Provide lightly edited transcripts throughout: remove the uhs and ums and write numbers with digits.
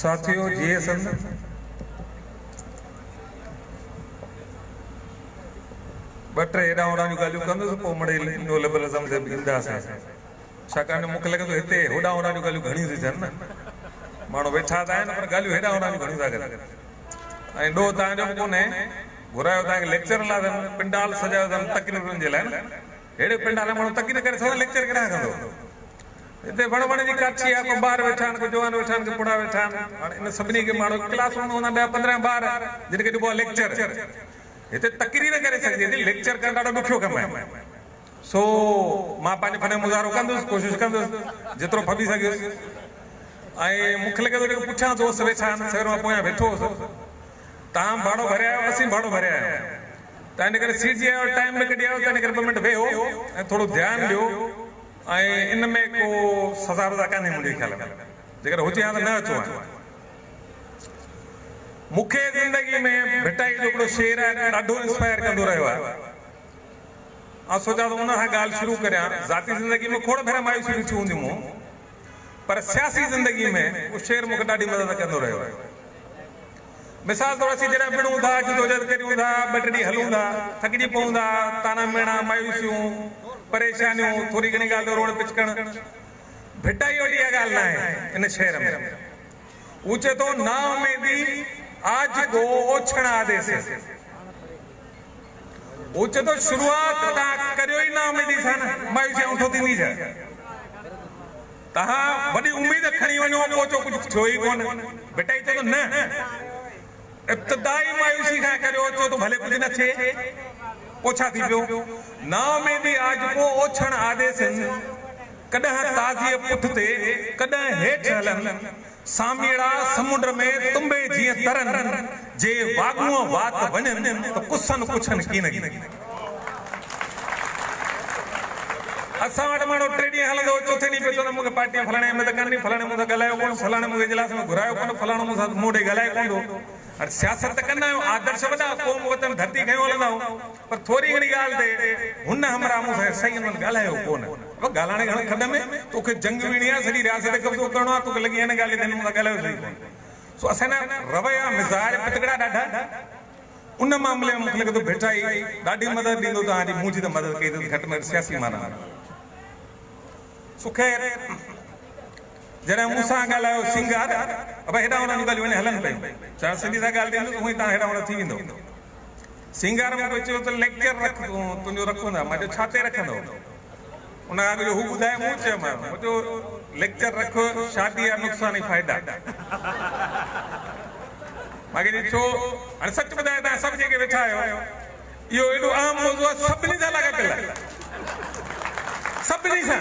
साथियों जीएसएन बटे हेॾा होॾा जूं ॻाल्हियूं कंदुसि पोइ मिड़ई नो लिबरलिज़म ते ईंदासीं छाकाणि मूंखे लॻे थो हिते होॾा होॾा जूं ॻाल्हियूं घणियूं थी थियनि न माण्हू वेठा त आहिनि पर ॻाल्हियूं हेॾा होॾा जूं घणियूं था कनि ऐं ॾोह तव्हांजो बि कोन्हे घुरायो तव्हांखे लेक्चर लाइ अथनि पिंडाल सजायो अथनि तकरीरुनि जे लाइ न हेड़े पिंडाल माण्हू तकरीर करे सघंदो लेक्चर केॾा कंदो हिते वण वण जी काठी आहे को ॿार वेठा आहिनि को जवान वेठा आहिनि को बुढ़ा वेठा आहिनि हाणे इन सभिनी खे माण्हू क्लास में हूंदा 10-15 ॿार जिन खे ॾिबो आहे लेक्चर हिते तकरीर करे सघिजे थी लेक्चर करणु ॾाढो ॾुखियो कमु आहे सो मां पंहिंजे फने मुज़ारो कंदुसि कोशिशि कंदुसि जेतिरो फबी सघियुसि ऐं मूंखे लॻे थो जेको पुठियां दोस्त वेठा आहिनि सवेर मां पोयां वेठो हुउसि तव्हां भाड़ो भरिया आहियो असीं भाड़ो भरिया आहियूं त इन करे सीजी आयो टाइम में कढी आयो त इन करे 2 मिंट वेहो ऐं थोरो ध्यानु ॾियो ऐं इन में को सज़ा वज़ा कान्हे मुंहिंजे ख़्याल में जेकर हुजे हा त न अचो हाणे मूंखे ज़िंदगी में भिटाई जो हिकिड़ो शेर आहे ॾाढो इंस्पायर कंदो रहियो आहे ऐं सोचां थो उन खां ॻाल्हि शुरू करियां ज़ाती ज़िंदगी में खोड़ भेरा मायूसियूं ॾिठियूं हूंदियूं मूं पर सियासी ज़िंदगी में उहो शेर मूंखे ॾाढी मदद कंदो रहियो आहे मिसाल तौर असीं जॾहिं विढ़ूं था जदोजहद करियूं था 2 ॾींहं हलूं था थकिजी पऊं था ताना मेणा मायूसियूं परेशानियूं थोरी घणी ॻाल्हि ते रोड पिचकण भिटाई वॾी ॻाल्हि न आहे इन शहर में हू चए थो ना उमेदी आज को ओछण आदेश हू चए थो शुरूआत तव्हां करियो ई ना उमेदी सां न मायूसी उठो थींदी छा तव्हां वॾी उमेद खणी वञो पोइ कुझु थियो ई कोन भिटाई चए थो न इब्तिदाई मायूसी खां करियो चओ तो भले कुछ न थिए पोछा थी पियो ना उमेदी आज को ओछण आदेश कॾहिं ताज़ीअ पुठ ते कॾहिं हेठि हलनि सामीड़ा समुंड में तुम्बे जीअं तरनि जे वागूअ वात वञनि त कुसनि कुछनि कीन असां वटि माण्हू 3 ॾींहं हलंदो 4थे ॾींहुं पियो चवंदो मूंखे पार्टी फलाणे में त करणी फलाणे मूंसां ॻाल्हायो कोन फलाणे मूंखे इजलास में घुरायो कोन फलाणो मूंसां मूं ॾे ॻाल्हाए कोन अरे सियासत त कंदा आहियूं आदर्श वॾा क़ौम वतन धरती खयो हलंदा आहियूं पर थोरी घणी ॻाल्हि ते हुन हमरा मूंसां सही हुननि ॻाल्हायो कोन ॻाल्हाइण घणे खॾ में तोखे जंग विणी आहे सॼी रियासत ते कब्ज़ो करणो आहे तोखे लॻी हिन ॻाल्हि ते मूंसां ॻाल्हायो सही कोन सो असांजा रवैया मिज़ाज पितकड़ा ॾाढा उन मामले में मूंखे लॻे थो भिटाई ॾाढी मदद ॾींदो तव्हांजी मुंहिंजी त मदद कई अथई घटि में घटि सियासी माना सो ख़ैर जॾहिं मूंसां ॻाल्हायो सिंगार अब हेॾा होॾा जूं ॻाल्हियूं हलनि पयूं छा सिंधी सां ॻाल्हि ॾींदो उहो ई तव्हां हेॾा होॾा थी वेंदो सिंगार मूंखे चयो त लेक्चर रख तुंहिंजो रखंदा मां चयो छा ते रखंदो उन खां अॻु हू ॿुधाए मूं चयोमांसि मुंहिंजो लेक्चर रख शादी जा नुक़सान ई फ़ाइदा मां चयो छो हाणे सच ॿुधाए तव्हां सभु जेके वेठा आहियो इहो एॾो अहम मौज़ू आहे सभिनी सां लॻियल आहे सभिनी सां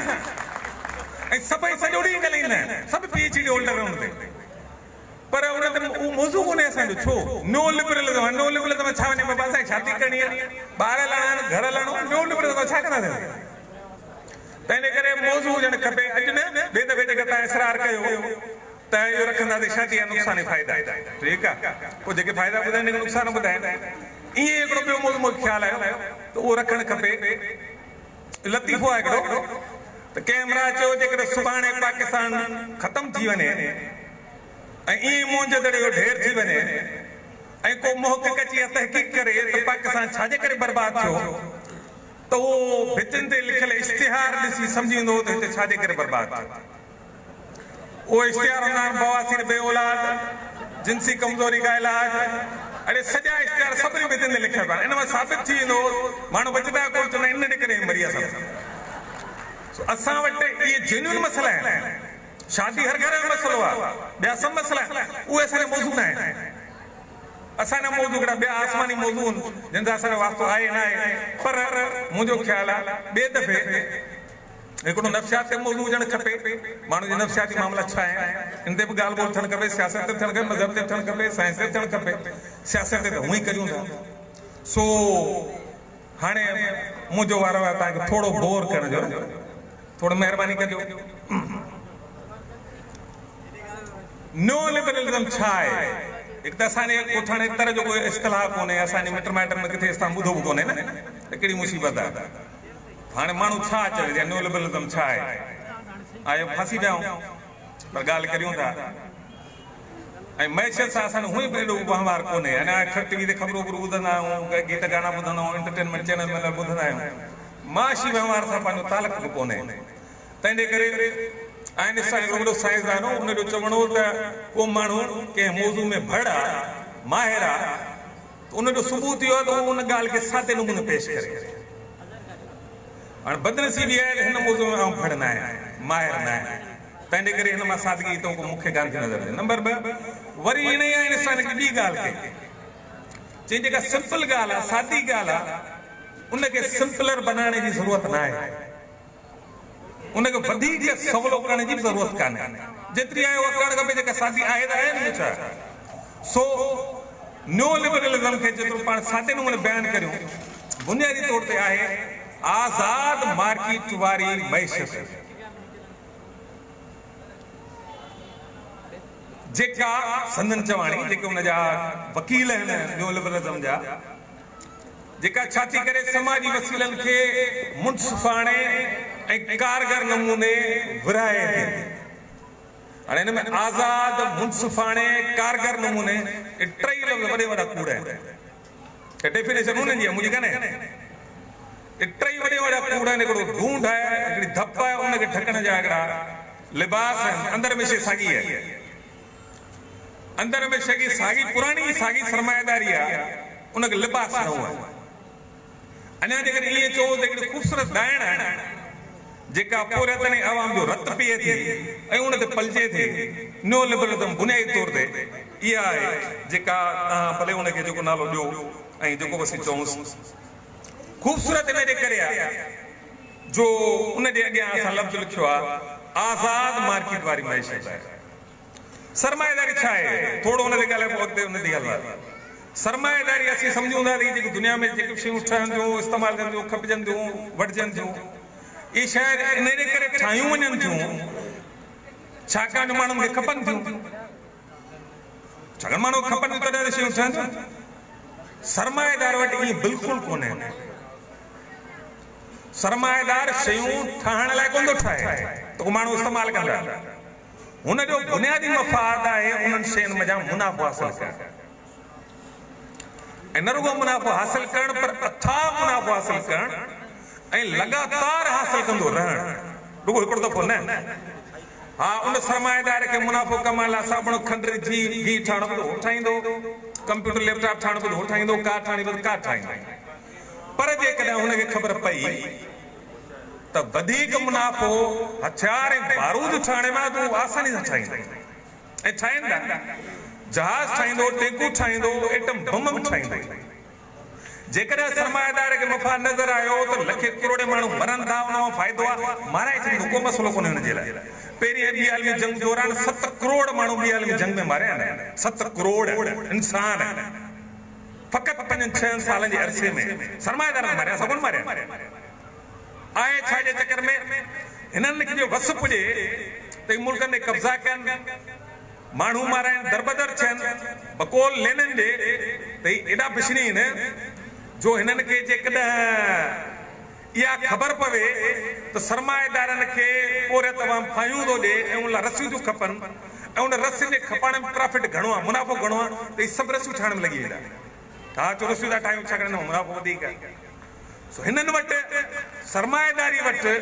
ऐं सभई सॼो ॾींहुं ॻाल्हाईंदा आहिनि सभु PhD होल्डर हुन ते पर उन ते उहो मौज़ू कोन्हे असांजो छो नो लिबरलिज़म छा वञे बाबा असांखे शादी करणी आहे ॿार हलाइणा आहिनि घर हलाइणो नो लिबरलिज़म छा कंदासीं त इन करे मौज़ू हुजणु खपे अॼु न ॿिए दफ़े जेकर तव्हां इसरार कयो त इहो रखंदासीं शादी जा नुक़सान ई फ़ाइदा ठीकु आहे पोइ जेके फ़ाइदा ॿुधाइनि नुक़सान ॿुधाइनि ईअं हिकिड़ो ॿियो मौज़ू मूंखे ख़्यालु आयो त उहो रखणु खपे लतीफ़ो आहे हिकिड़ो त कैमरा चयो जेकर सुभाणे पाकिस्तान ख़तम थी वञे ऐं ईअं मुंहिंजे दड़े जो ढेर थी वञे ऐं को मुहक़िक़ अची तहक़ीक़ करे त पाकिस्तान छाजे करे बर्बाद थियो त उहो भितियुनि ते लिखियल इश्तिहार ॾिसी सम्झी वेंदो त हिते छाजे करे बर्बाद थियो उहो इश्तिहार हूंदा आहिनि बवासीर बे औलाद जिनसी कमज़ोरी का इलाज अड़े सॼा इश्तिहार सभिनी भितियुनि ते लिखियल पिया इन मां साबित थी वेंदो माण्हू बचंदा कोन चवंदा इन करे मरी असां असां वटि इहे जेन्युइन मसइला आहिनि शादी हर घर जो मसइलो आहे ॿिया सभु मसइला उहे असांजा मौज़ू न आहिनि असांजा मौज़ू हिकिड़ा ॿिया आसमानी मौज़ू आहिनि जिन सां असांजो वास्तो आहे न आहे पर मुंहिंजो ख़्यालु आहे ॿिए दफ़े हिकिड़ो नफ़्सियात ते मौज़ू हुजणु खपे माण्हू जा नफ़्सियाती मामला छा आहिनि इन ते बि ॻाल्हि ॿोल थियणु खपे सियासत ते थियणु खपे मज़हब ते थियणु खपे साइंस ते थियणु खपे सियासत ते त हूअं ई करियूं था सो हाणे मुंहिंजो वारो आहे तव्हांखे थोरो बोर करण जो थोड़ी मेहरबानी कजो नो लिबरलिज़म छा आहे हिकु त असांजे ॻोठाणे तरह जो कोई इस्तिलाह कोन्हे असांजे मिट माइटनि में किथे असां ॿुधो बि कोन्हे न हिकिड़ी मुसीबत आहे हाणे माण्हू छा चवे नो लिबरलिज़म छा आहे आयो फासी विया आहियूं पर ॻाल्हि करियूं था ऐं मैशत सां असां हुई बि एॾो वहिंवार कोन्हे। अञा टीवी ते ख़बरूं ॿुधंदा आहियूं, गीत गाना ॿुधंदा आहियूं, एंटरटेनमेंट चैनल में ॿुधंदा आहियूं, माशी वहिंवार सां पंहिंजो तालुक बि कोन्हे। तंहिंजे करे आइंस्टाइन वॾो साइंसदान हो, उनजो चवणो त को माण्हू कंहिं मौज़ू में भड़ आहे, माहिर आहे, त उनजो सबूत इहो आहे त उहो उन ॻाल्हि खे सादे नमूने पेश करे। हाणे बदनसीबी आहे त हिन मौज़ू में आउं भड़ न आहियां, माहिर न आहियां, तंहिंजे करे हिन मां सादगी तो मूंखे कान थी नज़र अचे। नंबर 2 वरी इन ई आइंस्टाइन खे ॿी ॻाल्हि कई, चई जेका सिंपल ॻाल्हि आहे, सादी ॻाल्हि आहे, उनखे सिंपलर बनाइण जी ज़रूरत न आहे, उनखे वधीक सवलो करण जी ज़रूरत कान्हे, जेतिरी आहे उहा करणु खपे, जेका सादी आहे त आहे न। छा सो न्यू लिबरलिज़म खे जेतिरो पाण सादे नमूने बयानु करियूं, बुनियादी तौर ते आहे आज़ाद मार्केट वारी मैशत, जेका संदन चवाणी जेके उनजा वकील आहिनि न्यू लिबरलिज़म जा, जेका छा थी करे समाजी वसीलनि खे मुंसिफ़ाणे ऐं कारगर नमूने विराए थी। हाणे हिन में आज़ाद, मुंसिफ़ाणे, कारगर नमूने टई लफ़्ज़ वॾे वॾा कूड़ आहिनि, डेफिनेशन उन्हनि जी आहे, मुंहिंजी कान्हे। टई वॾे वॾा कूड़ आहिनि, हिकिड़ो ढूंढ आहे, हिकिड़ी धप आहे, उनखे ढकण जा हिकिड़ा लिबास आहिनि। अंदर में शइ साॻी आहे, अंदर में शॻी साॻी पुराणी साॻी सरमाएदारी आहे, उनखे लिबास न आहे। अञा जेकर ईअं चओ त हिकिड़ी ख़ूबसूरत ॻाइण आहे जेका पूरे तने आवाम जो रत पिए थी ऐं उन ते पलजे थी, न्यू लिबरलिज़म बुनियादी तौर ते इहा आहे जेका तव्हां भले उनखे जेको नालो ॾियो ऐं जेको बि असीं चऊंसि, ख़ूबसूरत इन जे करे आहे जो उनजे अॻियां असां लफ़्ज़ लिखियो आहे आज़ाद मार्केट वारी मैशत आहे। सरमाएदारी छा आहे, थोरो हुन ते ॻाल्हाए पोइ अॻिते हुन ते हलंदा। सरमाएदारी असीं सम्झूं था जेकी दुनिया में जेके शयूं ठहनि थियूं, इस्तेमालु थियनि थियूं, खपजनि थियूं, वठजनि थियूं, इहे शायदि इन जे करे ठाहियूं वञनि थियूं छाकाणि माण्हुनि खे खपनि थियूं, छाकाणि माण्हू खपनि थियूं तॾहिं शयूं ठहनि थियूं। सरमाएदार वटि ईअं बिल्कुलु कोन्हे। सरमाएदार शयूं ठहण लाइ कोन थो ठाहे त को माण्हू इस्तेमालु कंदा, हुनजो बुनियादी मफ़ाद आहे उन्हनि शयुनि में मुनाफ़ो हासिल करणु, ऐं न रुगो मुनाफ़ो हासिल करणु पर अथाह मुनाफ़ो हासिल करणु ऐं लगातार हासिल कंदो रहणु, रुगो हिकिड़ो दफ़ो न। हा, उन सरमाएदार खे मुनाफ़ो कमाइण लाइ साबुण खंडु घी ठाहिणो पवंदो, हो ठाहींदो, कंप्यूटर लैपटॉप ठाहिणो पवंदो, हो ठाहींदो, कार ठाहिणी पवंदी, कार ठाहींदो। पर जेकॾहिं हुनखे ख़बर पई त वधीक मुनाफ़ो हथियार ऐं बारूद ठाहिण में तूं आसानी सां ठाहींदो ऐं ठाहींदा, जहाज ठाहींदो, टेंकू ठाहींदो, एटम बम बि ठाहींदो। जेकॾहिं सरमाएदार खे मफ़ाद नज़र आयो त लखे करोड़े माण्हू मरनि था, उन मां फ़ाइदो आहे, माराए छॾींदो, को मसइलो कोन्हे हुनजे लाइ। पहिरीं ॿी आलमी जंग दौरान 7 करोड़ माण्हू ॿी आलमी जंग में मारिया आहिनि, 7 करोड़ इंसान फ़क़ति 5-6 सालनि जे अरसे में सरमाएदार ने मारिया, सभु मारिया। आए छा जे चकर में हिननि खे जो वस पुॼे त मुल्कनि ते कब्ज़ा कनि, माण्हू माराइनि, दरबदर थियनि, बकोल लेननि ॾे त एॾा पिछड़ी आहिनि जो हिननि खे जेकॾहिं इहा ख़बर पवे त सरमाएदारनि खे पोइ तमामु फायूं थो ॾिए ऐं उन लाइ रसियूं थियूं खपनि ऐं उन रसी जे खपाइण में प्रॉफिट घणो आहे, मुनाफ़ो घणो आहे, त इहे सभु रसियूं ठाहिण में लॻी वेंदा। हा, चो रसियूं था ठाहियूं, छाकाणि मुनाफ़ो वधीक आहे। सो हिननि वटि सरमाएदारी वटि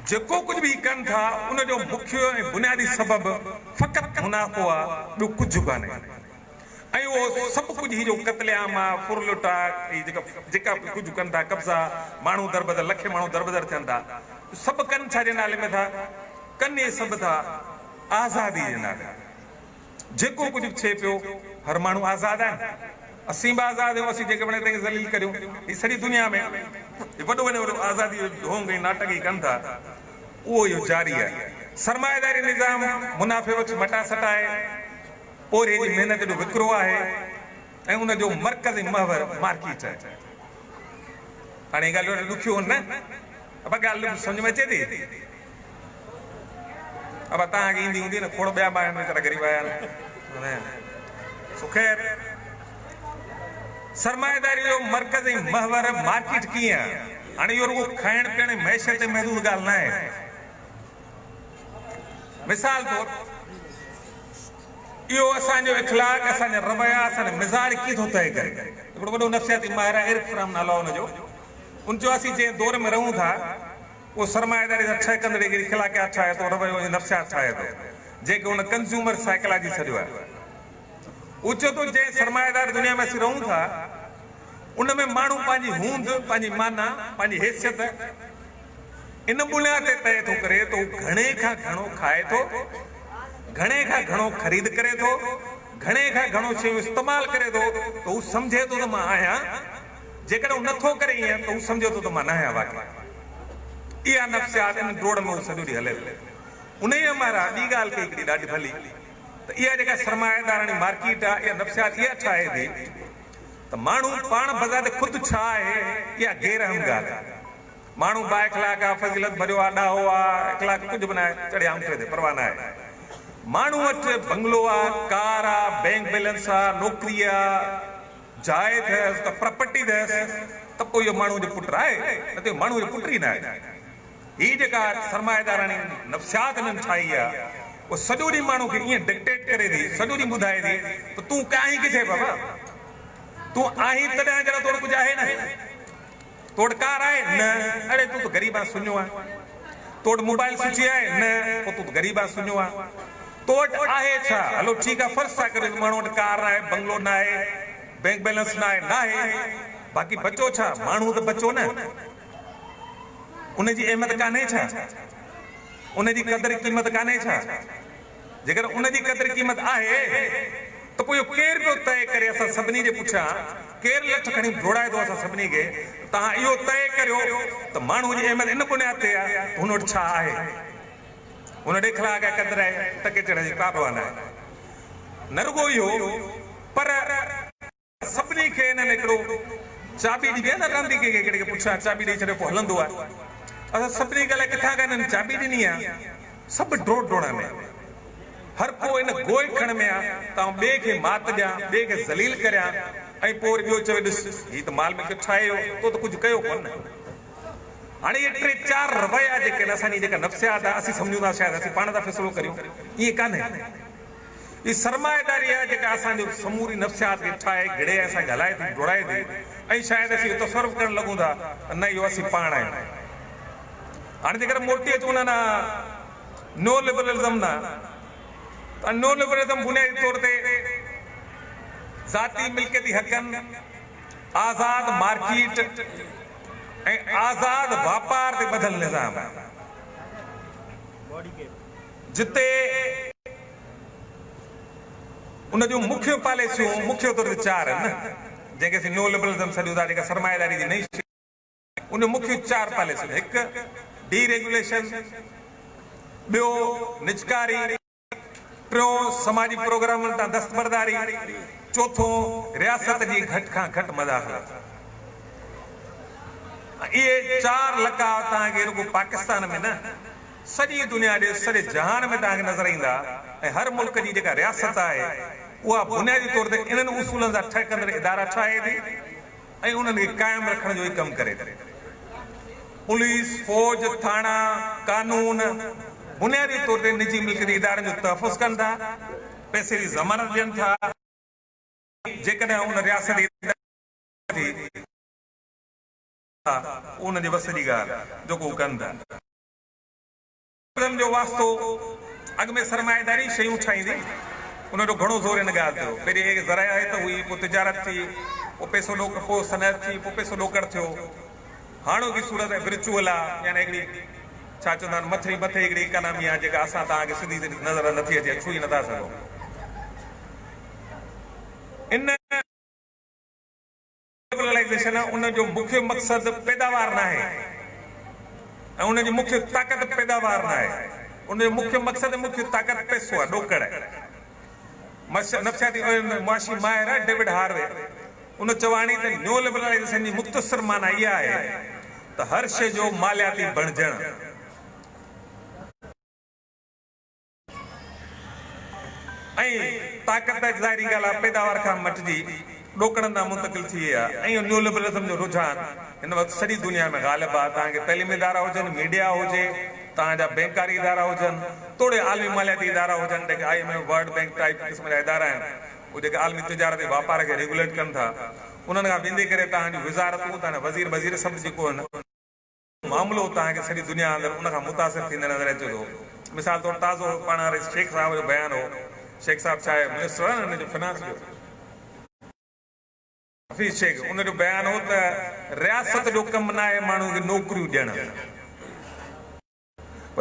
जेको कुझु बि कनि था उनजो मुख्य ऐं बुनियादी सबबु फ़क़ति मुनाफ़ो आहे, ॿियो कुझु कान्हे। ऐं उहो सभु कुझु हीअ जो क़त्लेआम आहे, फुरलुट आहे, जेका कुझु कनि था, कब्ज़ा, माण्हू दरबदर, लखे माण्हू दरबदर थियनि था, सभु कनि छाजे नाले में था, कनि इहे सभु था आज़ादी जे नाले। जेको कुझु थिए पियो हर माण्हू आज़ादु आहिनि, असीं बि आज़ादु आहियूं, असीं जेके वणे तंहिंखे ज़लील करियूं। हीअ सॼी दुनिया में वॾो वॾो आज़ादी जो ढोंग ऐं नाटक ई कनि था, उहो इहो जारी आहे। सरमाएदारी निज़ाम मुनाफ़े वटि मटा सटाए पोइ जी महिनत जो विकिरो आहे ऐं उनजो मर्कज़ी महवर मार्केट आहे। हाणे ॻाल्हि ॾुखियो न, अब ॻाल्हि सम्झ में अचे थी? अब तव्हांखे ईंदी हूंदी न, खोड़ ॿिया आहिनि वीचारा ग़रीब आया आहिनि। ख़ैर, सरमाएदारी जो मर्कज़ी महवर मार्केट कीअं आहे? हाणे इहो रुगो खाइण पीअण मैशत ते महदूद ॻाल्हि न आहे। मिसाल तौर यो असांजो इखलाक, असांजा रवैया, असांजा मिज़ाज कीथो तय करे। हिकिड़ो वॾो नफ़सियाती माहिर आहे, इरफ़ राम नालो हुनजो। उन चयो असीं जंहिं दौर में रहूं था वो सरमाएदारी जा छह कंदड़े हिकिड़ी इखलाकियात ठाहे थो, रवैयो नफ़सियात ठाहे थो, जेके हुन कंज़्यूमर साइकोलॉजी सॾियो आहे। उहो चयो थो जंहिं सरमाएदार दुनिया में असीं रहूं था उन में माण्हू पंहिंजी हूंद, पंहिंजी माना, पंहिंजी हैसियत इन बुनियाद ते तय थो करे तो घणे खां घणो खाए थो, घणे खां घणो ख़रीद करे थो, घणे खां घणो शयूं इस्तेमालु करे थो, तो हू सम्झे थो त मां आहियां। जेकॾहिं हू नथो करे ईअं त हू सम्झे थो त मां न आहियां वाक़ई। इहा नफ़्सियात इन ड्रोड़ में हू सॼो ॾींहुं हले। उन ई मारा ॿी ॻाल्हि कई हिकिड़ी ॾाढी भली, त इहा जेका सरमाएदाराणी मार्केट आहे, इहा नफ़्सियात इहा ठाहे थी त माण्हू पाण बज़ार ख़ुदि छा आहे इहा गैरहम ॻाल्हि आहे। माण्हू बाइखलाक आहे, फज़ीलत भरियो आहे, ॾाहो आहे, इखलाक कुझु बि न आहे, चढ़िया ऊंठे ते परवाह न आहे। माण्हू वटि बंगलो आहे, कार आहे, बैंक बैलेंस आहे, नौकरी आहे, जाइ अथसि, त प्रॉपर्टी अथसि, त पोइ इहो माण्हू जो पुटु आहे, न त माण्हू जो पुटु ई न आहे। हीअ जेका सरमाएदाराणी नफ़्सियात हिननि ठाही आहे, उहो सॼो ॾींहुं माण्हू खे ईअं डिक्टेट करे थी, सॼो ॾींहुं ॿुधाए थी त तूं आहीं किथे बाबा, तूं आहीं तॾहिं जॾहिं तोड़ कुझु आहे न, तोड़ कार आहे न, अड़े तूं त ग़रीब आहे, सुञो आहे, तोड़ मोबाइल सुठी आहे न, पोइ तूं त ग़रीब आहे, सुञो आहे, तो वटि आहे छा? हलो ठीकु आहे, फ़र्ज़ु था करे माण्हू वटि कार न आहे, बंगलो न आहे, बैंक बैलेंस न आहे, बाक़ी बचो छा? माण्हू त बचो न, उनजी अहमियत कान्हे छा? उनजी क़दुरु क़ीमत कान्हे छा? जेकर उनजी क़दुरु क़ीमत आहे त पोइ इहो केरु पियो तय करे असां सभिनी जे पुठियां, केरु लठ खणी दौड़ाए थो असां सभिनी खे, तव्हां इहो तय करियो त माण्हू जी अहमियत इन बुनियाद ते आहे, हुन वटि छा आहे, हुन ॾे इखलाक आहे, क़दुरु आहे, टके चढ़ण जी का परवाह न आहे। न रुॻो इहो, पर सभिनी खे हिननि हिकिड़ो चाबी ॾिनी आहे न, रांदि खे पुछां चाबी ॾेई छॾियो पोइ हलंदो आहे। असां सभिनी ॻाल्हि किथां खां हिननि चाबी ॾिनी आहे, सभु ड्रोड़ ड्रोड़ में, हर को इन गोई खण में आहे, तव्हां ॿिए खे मात ॾियां, ॿिए खे ज़लील करियां, ऐं पोइ वरी ॿियो चवे ॾिस हीउ त माल में ठाहियो, तो त कुझु कयो कोन। हाणे इहे टे चार रवैया जेके असांजी जेका नफ़्सियात आहे, असीं सम्झूं था शायदि असीं पाण था फ़ैसिलो करियूं, ईअं कान्हे। ही सरमाएदारी आहे जेका असांजो समूरी नफ़्सियात खे ठाहे घिड़े असांखे हलाए थी, दौड़ाए थी, ऐं शायदि असीं तसवुरु करणु लॻूं था त न इहो असीं पाण आहियूं। हाणे जेकर मोटी अचूं न नो लिबरलिज़म न, त नो लिबरलिज़म बुनियादी तौर ते ज़ाती मिल्कियती हक़नि, आज़ाद मार्केट ऐं आज़ाद वापार ते ॿधल निज़ाम, जिते उन जूं मुख्य पॉलिसियूं मुख्य तौर ते चार आहिनि न, जंहिंखे असीं नो लिबरलिज़म सॾियूं था, जेका सरमाएदारी जी नई शइ, उन मुख्य चार पॉलिसियूं, हिकु डीरेगुलेशन, ॿियो निजकारी, टियों समाजी प्रोग्रामनि तां दस्तबरदारी, चौथों रियासत जी घटि खां घटि मदाख़लत। इहे चार लका तव्हांखे रुॻो पाकिस्तान में न, सॼी दुनिया जे सॼे जहान में तव्हांखे नज़र ईंदा, ऐं हर मुल्क जी जेका रियासत आहे उहा बुनियादी तौर ते इन्हनि उसूलनि जा ठहकंदड़ इदारा ठाहे थी, ऐं उन्हनि खे क़ाइमु रखण जो ई कमु करे थी। पुलिस, फौज, थाणा, कानून बुनियादी तौर ते निजी मिल्कियती इदारनि जो तहफ़ुज़ कनि था, पैसे जी ज़मानत ॾियनि था, जेकॾहिं उन रियासत उनजे वस जी ॻाल्हि जेको कनि था। जो वास्तो अॻ में सरमाएदारी शयूं ठाहींदी, उनजो घणो ज़ोर हिन ॻाल्हि थियो, पहिरीं ज़रायत हुई, पोइ तिजारत थी, पोइ पैसो पोइ सनअत थी, पोइ पैसो लोकड़ थियो। हाणोकी सूरत विर्चुअल आहे, यानी हिकिड़ी छा चवंदा आहिनि मथे मथे हिकिड़ी इकॉनमी आहे, जेका असां तव्हांखे सिधी सिधी नज़र नथी अचे, छू ई नथा सघूं। इन ग्लोबलाइज़ेशन उनजो मुख्य मक़सदु पैदावार न आहे, ऐं उनजी मुख्य ताक़त पैदावार न आहे, उनजो मुख्य मक़सदु मुख्य ताक़त पैसो आहे, ॾोकड़ आहे। नफ़्सियाती मुआशी माहिर आहे डेविड हार्वे, उन चवाणी त न्यू लिबरलाइज़ेशन जी मुख़्तसर माना इहा आहे त हर शइ जो मालियाती बणजणु, ऐं ताक़त ज़ाहिरी ॻाल्हि आहे पैदावार खां मटिजी ॾोकड़नि तां मुंतक़िल थी विया, ऐं न्यू लिबरलिज़म जो रुझान हिन वक़्तु सॼी दुनिया में ग़ालिब आहे। तव्हांखे तइलीमी इदारा हुजनि, मीडिया हुजे, तव्हांजा बैंकारी इदारा हुजनि, थोड़े आलमी मालियाती इदारा हुजनि जेके IMF वर्ल्ड बैंक टाइप क़िस्म जा इदारा आहिनि उहे जेके आलमी तिजारत ऐं वापार खे रेगुलेट कनि था उन्हनि खां वेंदे करे तव्हांजी विज़ारतूं तव्हांजा वज़ीर सभु जेको आहिनि मामलो तव्हांखे सॼी दुनिया अंदरि उन खां मुतासिर थींदे नज़र अचे थो। मिसाल तौरु ताज़ो पाण हाणे शेख साहिब जो बयानु हो। शेख साहिब छा आहे मिनिस्टर आहे न हिन जो फिनांस जो हफ़ीज़ शेख उन जो बयानु हो त रियासत जो कमु न आहे माण्हू खे नौकरियूं ॾियणु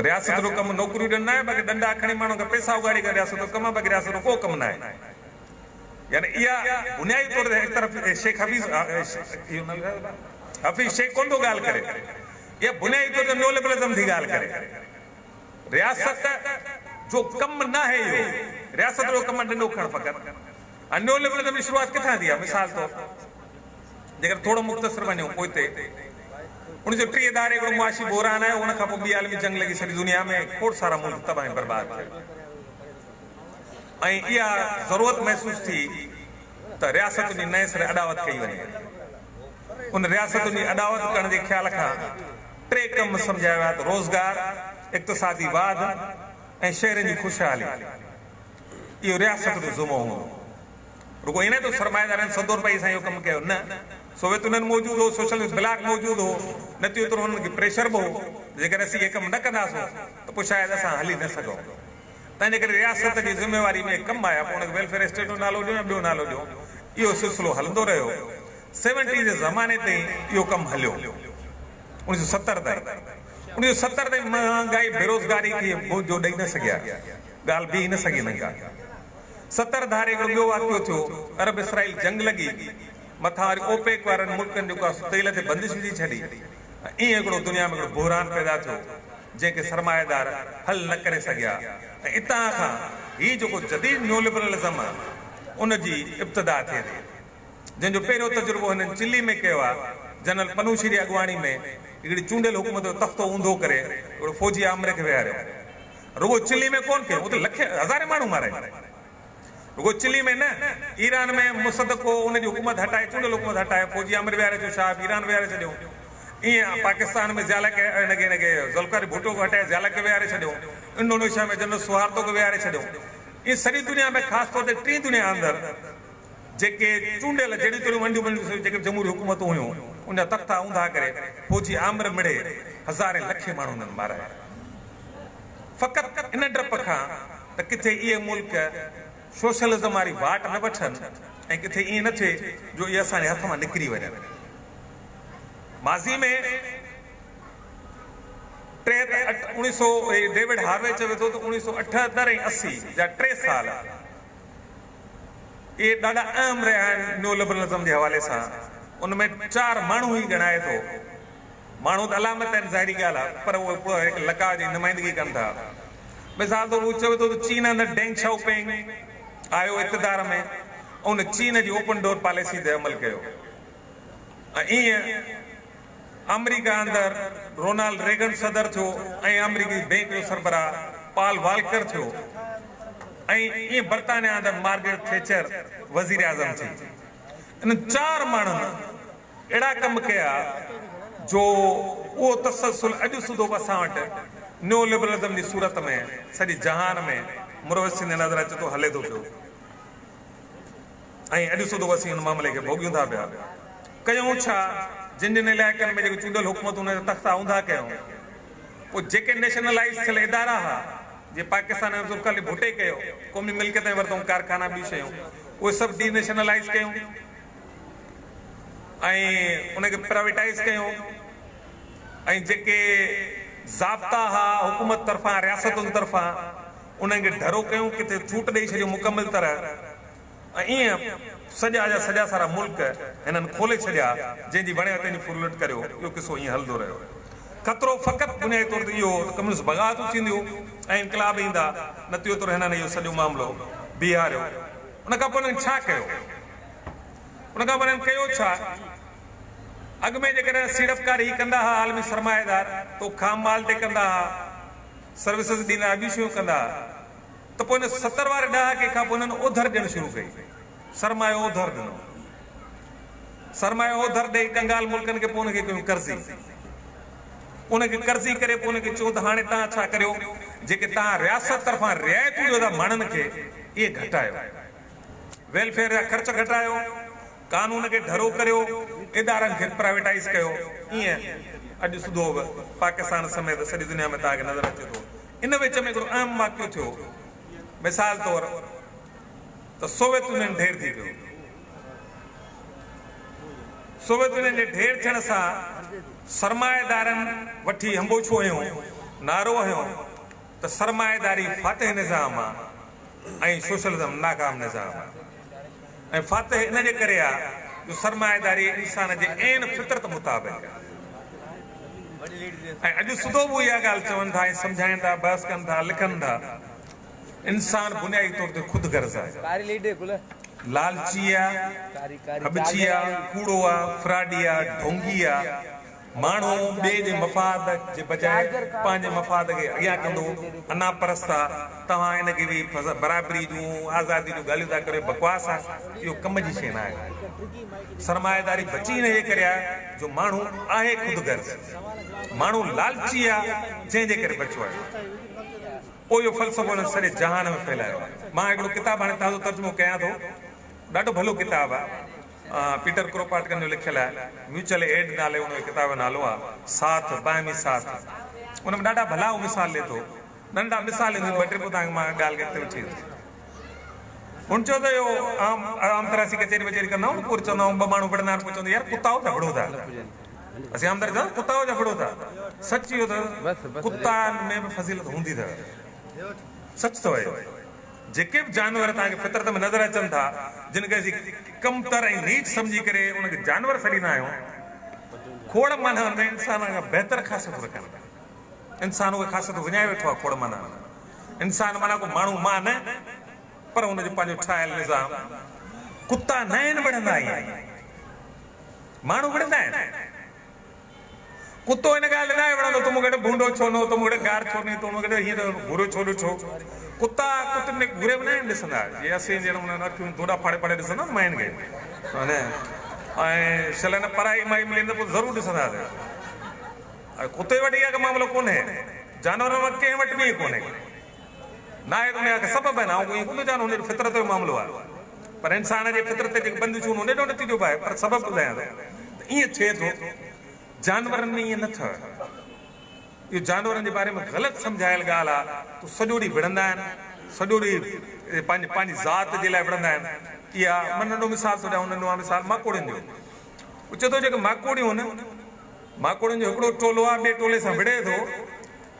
रियासत जो कमु नौकरियूं ॾियणु न आहे बाक़ी डंडा खणी माण्हू खे पैसा उगाड़ी करे रियासत जो कमु आहे बाक़ी रियासत जो को कमु न आहे। यानी इहा बुनियादी तौर ते हिकु तरफ़ शेख हफ़ीज़ शेख कोन थो ॻाल्हि करे इहा बुनियादी तौर ते न्योलिबरलिज़म जी ॻाल्हि करे रियासत जो कमु न आहे इहो रियासत जो कमु ॾिनो खण फ़क़ति न्योलिबरलिज़म जी शुरूआत किथां थी आहे। मिसाल तौर जेकर थोरो मुख़्तसिर वञूं पोइ ते 1930 हिकिड़ो मुआशी बहरान आयो उन खां पोइ ॿी आलमी जंग लॻी सॼी दुनिया में खोड़ सारा मुल्क तबाह ऐं बर्बाद थिया ऐं इहा ज़रूरत महसूस थी त रियासतुनि जी नए सिरे अॾावत कई वञे। उन रियासतुनि जी अॾावत करण जे ख़्याल खां 3 कम सम्झाया विया त रोज़गार इक़्तिसादी वाध ऐं शहरनि जी ख़ुशहाली इहो रियासत जो ज़ुमो हो। रुगो इन तो सरमाएदारनि 100 रुपए सां इहो कमु कयो न सोवियत यूनियन मौजूद हो सोशलिस्ट ब्लॉक मौजूद हो नतीजो तो उन्हनि खे प्रेशर बि हो जेकर असीं इहे कमु न कंदासीं त पोइ शायदि असां हली न सघूं तंहिंजे करे रियासत जी ज़िम्मेवारी में कमु आया पोइ हुनखे वेलफेयर स्टेट जो नालो ॾियो या ॿियो नालो ॾियो इहो सिलसिलो हलंदो रहियो। 70 जे ज़माने ताईं इहो कमु हलियो 1970 ताईं 1970 ताईं महांगाई बेरोज़गारी खे बोझो ॾेई न सघिया ॻाल्हि बीह न सघी हिननि खां 70 धारे हिकिड़ो ॿियो वाक़ियो थियो अरब इसराइल जंग लॻी मथां वरी ओपेक वारनि मुल्कनि जेको आहे तेल ते बंदिश विझी छॾी ईअं हिकिड़ो दुनिया में हिकिड़ो बहरान पैदा थियो जंहिंखे सरमाएदार हल न करे सघिया ऐं हितां खां हीउ जेको जदीद न्योलिबरलिज़म आहे उनजी इब्तिदा थिए थी जंहिंजो पहिरियों तजुर्बो हिननि चिली में कयो आहे जनरल पनूशी जी अॻुवाणी में हिकिड़ी चूंडियल हुकूमत जो तख़्तो ऊंधो करे हिकिड़ो फ़ौजी आमरे खे विहारियो रुगो चिली में कोन कयो उते लखे हज़ारे माण्हू मारे रुगो चिली में न ईरान में मुसद्दक़ को उनजी हुकूमत हटाए चूंडियल हुकूमत हटाए फ़ौजी आमरे विहारे छॾियो शाह ईरान विहारे छॾियो ईअं पाकिस्तान में ज़िया हिनखे ज़ुल्फ़िकार भुट्टो खे हटाए ज़िया खे विहारे छॾियो इंडोनेशिया में जनरल सुहार्तो खे विहारे छॾियो इहे सॼी दुनिया में ख़ासि तौर ते 3 दुनिया अंदरि जेके चूंडियल जहिड़ी तहिड़ियूं वंडियूं जेके जमहूरी हुकूमतूं हुयूं उनजा तख़्ता ऊंधा करे फ़ौजी आमर मिड़े हज़ारे लखे माण्हू हुननि माराया फ़क़ति इन डप खां त किथे इहे मुल्क सोशलिज़म वारी वाट न वठनि ऐं किथे ईअं न थिए जो इहे असांजे हथ मां निकिरी वञनि। माज़ी में डेविड हार्वे चवे थो त 1978 ऐं 80 जा 3 साल इहे ॾाढा अहम रहिया आहिनि न्योलिबरलिज़म जे हवाले सां उनमें 4 माण्हू ई ॻणाए थो माण्हू त अलामत आहिनि ज़ाहिरी ॻाल्हि आहे पर उहे हिकु लका जी नुमाइंदगी कनि था। मिसाल तौरु उहो चवे थो त चीन अंदरि डेंग शाओपिंग आयो इक़्तिदार में उन चीन जी ओपन डोर पॉलिसी ते अमल कयो ऐं ईअं अमेरिका अंदरि रोनाल्ड रेगन सदर थियो ऐं अमेरिकी बैंक जो सरबराह पॉल वाल्कर थियो ऐं ईअं बर्तानिया अंदरि मार्गरेट थैचर वज़ीर आज़म थी इन 4 माण्हुनि अहिड़ा कम कया जो उहो तसलसल अॼु सुधो असां वटि न्योलिबरलिज़म जी सूरत में सॼी जहान में मुरवस थींदे नज़र अचे थो हले थो पियो ऐं अॼु सुधो असीं हिन मामले खे भोॻियूं था पिया कयूं छा जिन जिन इलाइक़नि में जेके चूंडियल हुकूमतूं उन जा तख़्ता ऊंधा कयूं पोइ जेके नेशनलाइज़ थियल इदारा हुआ जीअं पाकिस्तान में ज़ुल्फ़िकार भुट्टे कयो क़ौमी मिल्कियत में वरितऊं कारखाना ॿियूं शयूं उहे सभु डी नेशनलाइज़ कयूं ऐं उनखे प्राइवेटाइज़ कयूं ऐं जेके ज़ाब्ता हुआ हुकूमत तरफ़ां रियासतुनि तरफ़ां उन्हनि खे ढरो कयूं किथे छूट ॾेई छॾियूं मुकमिल तरह ऐं ईअं सॼा जा सॼा सारा मुल्क हिननि खोले छॾिया जंहिंजी वणे तंहिंजी फुरलट करियो इहो किसो ईअं हलंदो रहियो। ख़तरो फ़क़ति बुनियादी तौर ते इहो कम्युनिस्ट बग़ावतूं थींदियूं ऐं इनकलाब ईंदा नतीजो तौरु हिननि इहो सॼो मामिलो बीहारियो। उन खां पोइ हिननि छा कयो उन खां पोइ हिननि कयो छा अॻु में जेकॾहिं सीड़पकारी कंदा हुआ आलमी सरमाएदार तो खाम माल ते कंदा हुआ सर्विसिस ॾींदा ॿियूं शयूं कंदा त पोइ हिन 70 वारे ॾहाके खां पोइ हिननि ओधर ॾियणु शुरू कई सरमायो ओधर ॾिनो सरमायो ओधर ॾेई कंगाल मुल्कनि खे पोइ हुनखे कयूं कर्ज़ी उनखे कर्ज़ी करे पोइ हुनखे चयो त हाणे तव्हां छा करियो जेके तव्हां रियासत तरफ़ां रियायतूं ॾियो था माण्हुनि खे इहे घटायो, वेलफेयर जा ख़र्च घटायो, कानून खे ढरो करियो, इदारनि खे प्राइवेटाइज़ कयो। ईअं अॼु सुधो पाकिस्तान समेत सॼी दुनिया में तव्हांखे नज़र अचे थो। इन विच में हिकिड़ो अहम वाक़ियो थियो, मिसाल तौरु त सोवियत यूनियन ढेर थी पियो। सोवियत यूनियन जे ढेर थियण सां सरमाएदारनि वठी हंबोछो हयो, नारो हयो त सरमाएदारी फातिह निज़ाम आहे ऐं सोशलिज़म नाकाम निज़ाम आहे। ऐं फातिह इन जे करे आहे जो सरमाएदारी इंसान जे ऐन फितरत मुताबिक़ आहे। ऐं अॼु सुधो बि इहा ॻाल्हि चवनि था ऐं सम्झाइनि था, बहस कनि था, लिखनि था। इंसान बुनियादी तौर ते ख़ुदि गर्ज़ आहे, लालची आहे, हबची आहे, कूड़ो आहे, फ्राडी आहे, ढोंगी आहे। माण्हू ॿिए जे मफ़ाद जे बजाए पंहिंजे मफ़ाद खे अॻियां कंदो, अना परस्त आहे। तव्हां इनखे बि बराबरी जूं आज़ादी जूं ॻाल्हियूं था करियो, बकवास आहे, इहो कम जी शइ न आहे। सरमाएदारी बची हिन जे करे आहे जो माण्हू आहे ख़ुदि गर्ज़, माण्हू लालची आहे जंहिंजे करे बचियो आहे। पोइ इहो फ़लसफ़ो हुन सॼे जहान में फैलायो आहे। मां हिकिड़ो किताबु हाणे ताज़ो तर्जुमो कयां थो, ॾाढो भलो किताबु आहे, पीटर क्रोपाटकन जो लिखियलु आहे, म्यूचुअल एड नाले उन किताब जो नालो आहे, साथ बाइमी साथ। उन में ॾाढा भला मिसाल ॾिए थो, नंढा मिसाल ॿ टे पोइ तव्हांखे मां ॻाल्हि खे वठी हुन चयो त इहो आम तरासी कचेरी वचेरी कंदा आहियूं, पोइ चवंदा आहियूं ॿ माण्हू विढ़ंदा आहिनि, पोइ चवंदा यार कुत्ता झगड़ो था, असीं आम तरह कुत्ता झगड़ो था। सच इहो अथव, कुत्तनि में बि फज़ीलत हूंदी अथव, सच अथव। जेके बि जानवर तव्हांखे फितरत में नज़र अचनि था, जिनखे असीं कमतर ऐं नीच सम्झी करे उनखे जानवर छॾींदा आहियूं, खोड़ माना में इंसान खां बहितर ख़ासियत रखनि था। इंसान उहे ख़ासियत विञाए वेठो आहे खोड़ माना। इंसान माना को माण्हू मां न, पर हुनजो पंहिंजो ठाहियलु निज़ाम। कुत्ता न आहिनि विढ़ंदा, आहिनि माण्हू विढ़ंदा आहिनि। कुत्तो हिन ॻाल्हि न आहे विढ़ंदो, तूं मूंखे भूंडो छो न, तूं मूंखे गार छो न, तूं मूंखे हीअं घुरो छो ॾिठो। कुत्ता कुतनि में घुरे बि न आहिनि ॾिसंदा, जीअं असीं ॼण अखियूं थोरा फाड़े फाड़े ॾिसंदा माइनि खे, ऐं शल न पराई माई मिली त पोइ ज़रूरु ॾिसंदासीं। कुते वटि इहा मामिलो कोन्हे, जानवर वटि कंहिं वटि बि कोन्हे, न आहे उनजा सबब आहिनि। ऐं ईअं कोन चवंदो हुनजो फितरत जो मामिलो आहे, पर इंसान जे फितरत ते जेके बंदिशूं उन ॾों नथी ॾियो पाए, पर सबब ॿुधायां थो। ईअं थिए थो, जानवरनि में ईअं न थिए। इहो जानवरनि जे बारे में ग़लति सम्झायल ॻाल्हि आहे। तूं सॼो ॾींहुं विढ़ंदा आहिनि, सॼो ॾींहुं पंहिंजी ज़ात जे लाइ विढ़ंदा आहिनि। इहा मां नंढो मिसाल थो ॾियां, नंढो मिसाल माकोड़ियुनि जो। चए थो जेके माकोड़ियूं आहिनि, माकोड़ियुनि जो हिकिड़ो टोलो आहे, ॿिए टोले सां विढ़े थो,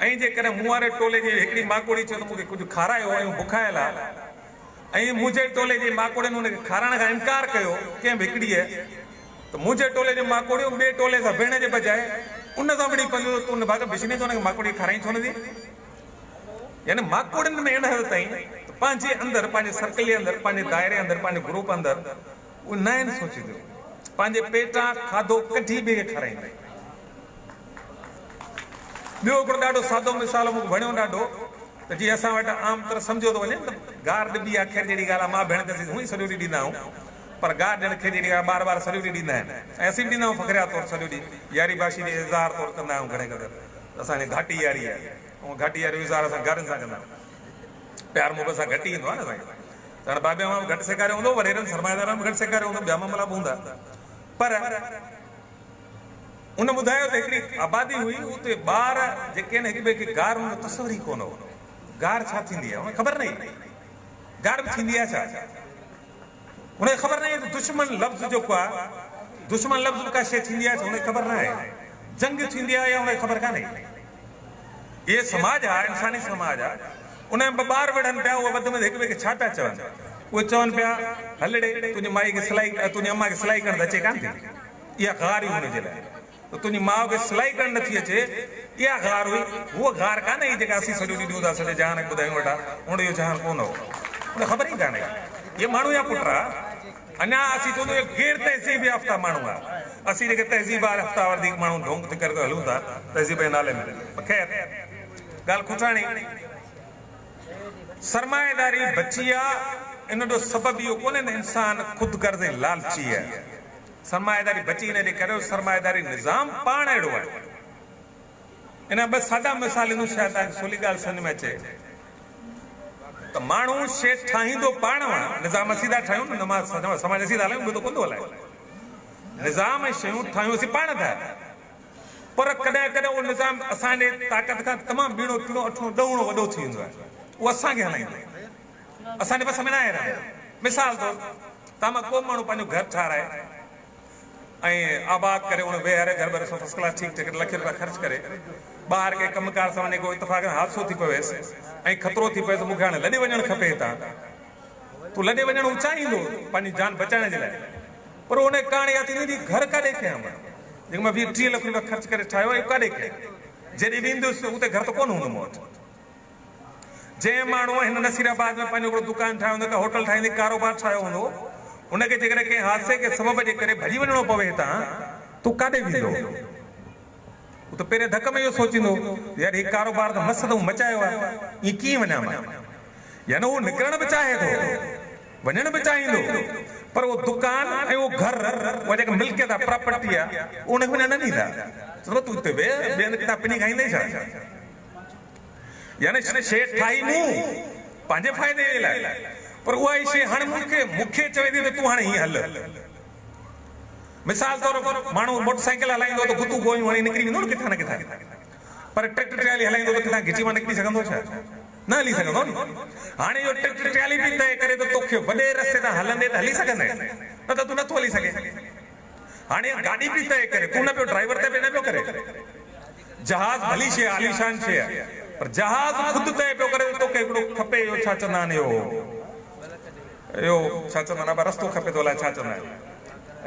ऐं जेकॾहिं मूं वारे टोले जी हिकिड़ी माकोड़ी चयो त मूंखे कुझु खारायो ऐं बुखायल आहे, ऐं मुंहिंजे टोले जे माकोड़ियुनि हुनखे खाराइण खां इनकार कयो कंहिं बि हिकिड़ीअ, त मुंहिंजे टोले जे माकोड़ियूं ॿिए टोले सां विढ़ण जे बजाए उन सां विढ़ी पयूं, तूं उन भाग बिछने थो, हुनखे माकोड़ी खाराई छो नथी। यानी माकोड़ियुनि में इन हद ताईं पंहिंजे अंदरि, पंहिंजे सर्कल जे अंदरि, पंहिंजे दायरे अंदरि, पंहिंजे ग्रुप अंदरि उहे न आहिनि सोचींदियूं, पंहिंजे पेटां खाधो कढी ॿिए खे खाराईंदा। ॿियो हिकिड़ो ॾाढो सादो मिसाल मूंखे वणियो ॾाढो, त जीअं असां वटि आम तरह सम्झो थो वञे त गार ॾिबी आहे, ख़ैर जहिड़ी ॻाल्हि आहे, मां भेण ते हूअं ई सॼो ॾींहुं ॾींदा आहियूं, पर गार ॾियण खे जहिड़ी ॻाल्हि ॿार सॼो ॾींहुं ॾींदा आहिनि, ऐं असीं बि ॾींदा आहियूं फ़ख़्रिया तौरु सॼो ॾींहुं, यारी बाशी जे इज़हार तौरु कंदा आहियूं। घणे करे असांजी घाटी यारी आहे, ऐं घाटी यारी इज़हार असां घरनि सां कंदा आहियूं, प्यार मोहबत सां घटि ईंदो आहे न साईं। त हाणे बाबे मां बि घटि सेखारियो हूंदो, वॾेरनि सरमाएदारनि बि घटि सेखारियो हूंदो, ॿिया मामला बि हूंदा, पर उन ॿुधायो त हिकिड़ी आबादी हुई, उते ॿार जेके आहिनि हिक ॿिए खे गार हुन तसवर ई कोन हो। गार छा थींदी आहे हुनखे ख़बर न आहे, गार बि थींदी आहे छा, हुनखे ख़बर न आहे। दुश्मन लफ़्ज़ जेको आहे, दुश्मन लफ़्ज़ का शइ थींदी आहे हुनखे ख़बर न आहे, जंग थींदी आहे या हुनखे ख़बर कान्हे। इहे समाज आहे, इंसानी समाज आहे, उन में ॿ ॿार विढ़नि पिया, उहे वधि में वधि हिक ॿिए खे छा पिया चवनि, उहे चवनि पिया हल ॾे तुंहिंजी माई खे सिलाई, तुंहिंजी अम्मा खे सिलाई करणु अचे कान थी, इहा गार हुई हुनजे लाइ। तुंहिंजी माउ खे सिलाई करणु नथी अचे, इहा गार हुई। उहा गार कान्हे जेका असीं सॼो ॾींहुं ॾियूं था, सॼे जहान खे ॿुधायूं वेठा, हुन इहो जहान कोन हो, हुनखे ख़बर ई कान्हे। इहे माण्हू या पुट आहे, अञा असीं चवंदो गैर तहज़ीब याफ़्ता माण्हू आहे, असीं जेके तहज़ीब याफ़्ता वधीक माण्हू ढोंग थी करे हलूं था तहज़ीब जे नाले में। ख़ैर ॻाल्हि खुटाणी, सरमाएदारी बची आहे, इन जो सबबु इहो कोन्हे न इंसान ख़ुदि गर्ज़ ऐं लालची आहे। सरमाएदारी बची हिन जे करे सरमाएदारी निज़ाम पाण अहिड़ो आहे, इन बस सादा मिसाल इन शायद सोली गाल सन में अचे तो माण्हू शे ठाहींदो पाण वा निज़ाम सीधा ठाहियूं न नमाज समाज सीधा हलायूं तो कोन थो हलाए निज़ाम शयूं ठाहियूं पाण था पर कॾहिं कॾहिं उहो निज़ाम असांजे ताक़त खां तमामु बीणो टीणो अठणो ॾहुणो वॾो थी वेंदो आहे उहो असांखे हलाईंदो असांजे बस में न आहे मिसाल तौर तव्हां को माण्हू पंहिंजो घर ठाराए ऐं आबाद करे उन वेहारे घर भरे फर्स्ट क्लास ठीक ठाक लख रुपया ख़र्च करे ॿाहिरि के कमकार सां वञे को इतफ़ाक़ हादसो थी पवेसि ऐं ख़तरो थी पए त मूंखे हाणे लॾे वञणु खपे हितां तूं लॾे वञणु चाहींदो पंहिंजी जान बचाइण जे लाइ पर उन कहाणी या थींदी घर काॾे कयां मां जेको मां 20-30 लख रुपया ख़र्च करे ठाहियो आहे काॾे कयां जॾहिं वेंदुसि उते घर त कोन हूंदो मूं वटि जंहिं माण्हू हिन नसीराबाद में पंहिंजो हिकिड़ो दुकानु ठाहियो हूंदो का होटल ठाहींदे कारोबार ठाहियो हूंदो उनखे जेकॾहिं कंहिं हादसे के सबब जे करे भॼी वञिणो पवे हितां तूं काॾे वेंदो त पहिरें धक में इहो सोचींदो यार हीउ कारोबार त मस्तु त मचायो आहे ईअं कीअं वञा मां यानी उहो निकिरणु बि चाहे थो वञणु बि चाहींदो पर उहो दुकान ऐं उहो घर उहा जेका मिल्कियत आहे प्रॉपर्टी आहे उनखे बि न ॾींदा तूं हिते वेह ॿियनि किताब पिनी खाईंदे छा यानी शइ ठाही मूं पंहिंजे फ़ाइदे जे लाइ पर उहा ई शइ हाणे मूंखे चवे थी त तूं हाणे हीअं हल मिसाल तौर माण्हू मोटरसाइकिल हलाईंदो त गुतू गोयूं हणी निकिरी वेंदो न किथां न किथां पर ट्रैक्टर ट्राली हलाईंदो त किथां घिची मां निकिरी सघंदो छा न हली सघंदो न हाणे इहो ट्रैक्टर ट्राली बि तय करे त तोखे वॾे रस्ते तां हलंदे त हली सघंदे न त तूं नथो हली सघे हाणे गाॾी बि तय करे तूं न पियो ड्राइवर ते बि न पियो करे जहाज भली शइ आलीशान शइ आहे पर जहाज ख़ुदि तय पियो करे त तोखे हिकिड़ो खपे इहो छा चवंदा आहिनि इहो छा चवंदा आहिनि रस्तो खपे थो अलाए छा चवंदा आहिनि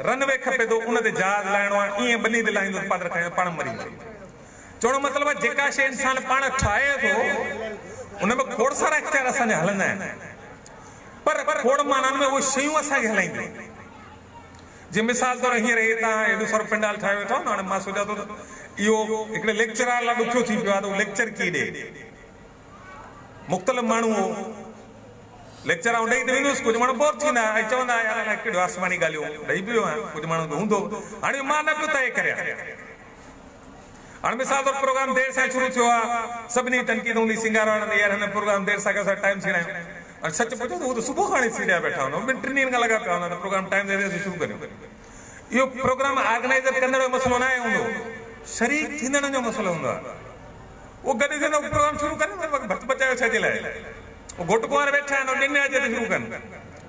रनवे खपे थो उन ते जहाज लाहिणो आहे ईअं ॿनी ते लाहींदो पाण मरी चवण जो मतिलबु आहे जेका शइ इंसान पाण ठाहे थो उन में खोड़ सारा इख़्तियार असांजा हलंदा आहिनि पर खोड़ माननि में उहे शयूं असांखे हलाईंदियूं जीअं मिसाल तौर हींअर हे तव्हां हेॾो सारो पंडाल ठाहे वेठो न हाणे मां सोचां थो इहो हिकिड़े लेक्चरार लाइ ॾुखियो थी पियो आहे त उहो लेक्चर कीअं ॾे मुख़्तलिफ़ माण्हू लेक्चर आउं ॾेई त वेंदुसि कुझु माण्हू बोर थींदा ऐं चवंदा यार कहिड़ो आसमानी ॻाल्हियूं ॾेई पियो आहे कुझु माण्हू त हूंदो हाणे मां न पियो तय करियां हाणे मिसाल तौर प्रोग्राम देरि सां शुरू थियो आहे सभिनी तनक़ीद हूंदी सिंगार वारनि यार हिन प्रोग्राम देरि सां असां टाइम थी रहिया आहियूं सच पुछो त हू त सुबुह खां सीड़िया वेठा हूंदा 2-3 ॾींहंनि खां लॻा पिया हूंदा त प्रोग्राम टाइम ते शुरू करियो इहो प्रोग्राम ऑर्गेनाइज़र कंदड़ जो मसइलो न आहे हूंदो शरीक थींदड़नि जो मसइलो हूंदो आहे उहो गॾु थींदो प्रोग्राम शुरू कनि भत बचायो छाजे लाइ घोट कुंवार वेठा आहिनि ॾिने अचे त शुरू कनि